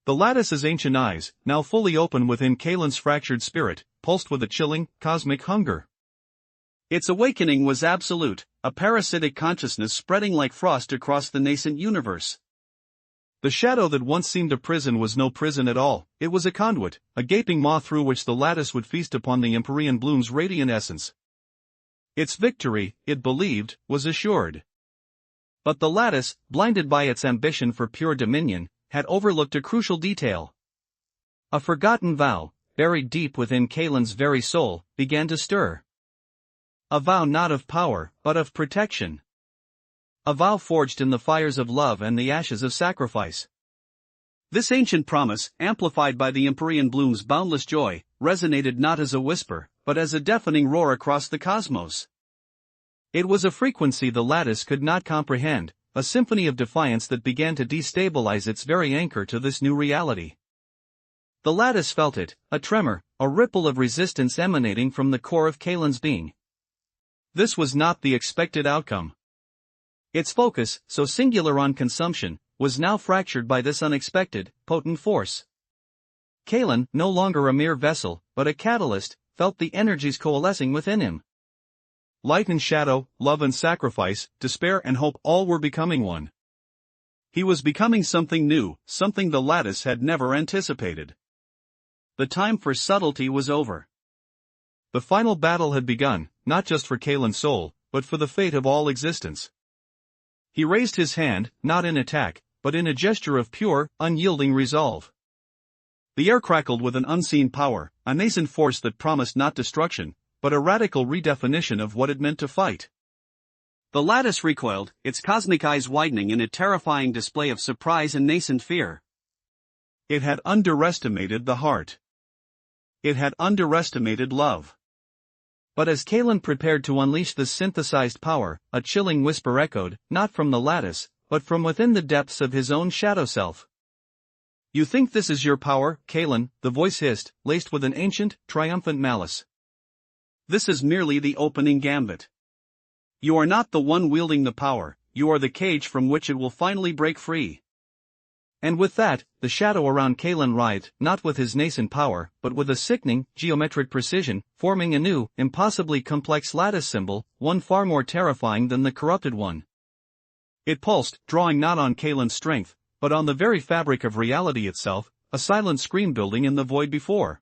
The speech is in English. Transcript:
The lattice's ancient eyes, now fully open within Kalen's fractured spirit, pulsed with a chilling, cosmic hunger. Its awakening was absolute, a parasitic consciousness spreading like frost across the nascent universe. The shadow that once seemed a prison was no prison at all, it was a conduit, a gaping maw through which the lattice would feast upon the Empyrean bloom's radiant essence. Its victory, it believed, was assured. But the lattice, blinded by its ambition for pure dominion, had overlooked a crucial detail. A forgotten vow, buried deep within Kalen's very soul, began to stir. A vow not of power, but of protection. A vow forged in the fires of love and the ashes of sacrifice. This ancient promise, amplified by the Empyrean bloom's boundless joy, resonated not as a whisper, but as a deafening roar across the cosmos. It was a frequency the lattice could not comprehend, a symphony of defiance that began to destabilize its very anchor to this new reality. The lattice felt it, a tremor, a ripple of resistance emanating from the core of Kalen's being. This was not the expected outcome. Its focus, so singular on consumption, was now fractured by this unexpected, potent force. Kalen, no longer a mere vessel, but a catalyst, felt the energies coalescing within him. Light and shadow, love and sacrifice, despair and hope all were becoming one. He was becoming something new, something the lattice had never anticipated. The time for subtlety was over. The final battle had begun, not just for Kalen's soul, but for the fate of all existence. He raised his hand, not in attack, but in a gesture of pure, unyielding resolve. The air crackled with an unseen power, a nascent force that promised not destruction, but a radical redefinition of what it meant to fight. The lattice recoiled, its cosmic eyes widening in a terrifying display of surprise and nascent fear. It had underestimated the heart. It had underestimated love. But as Kalen prepared to unleash this synthesized power, a chilling whisper echoed, not from the lattice, but from within the depths of his own shadow self. "You think this is your power, Kalen?" the voice hissed, laced with an ancient, triumphant malice. "This is merely the opening gambit. You are not the one wielding the power, you are the cage from which it will finally break free." And with that, the shadow around Kalen writhed, not with his nascent power, but with a sickening, geometric precision, forming a new, impossibly complex lattice symbol, one far more terrifying than the corrupted one. It pulsed, drawing not on Kalen's strength, but on the very fabric of reality itself, a silent scream building in the void before.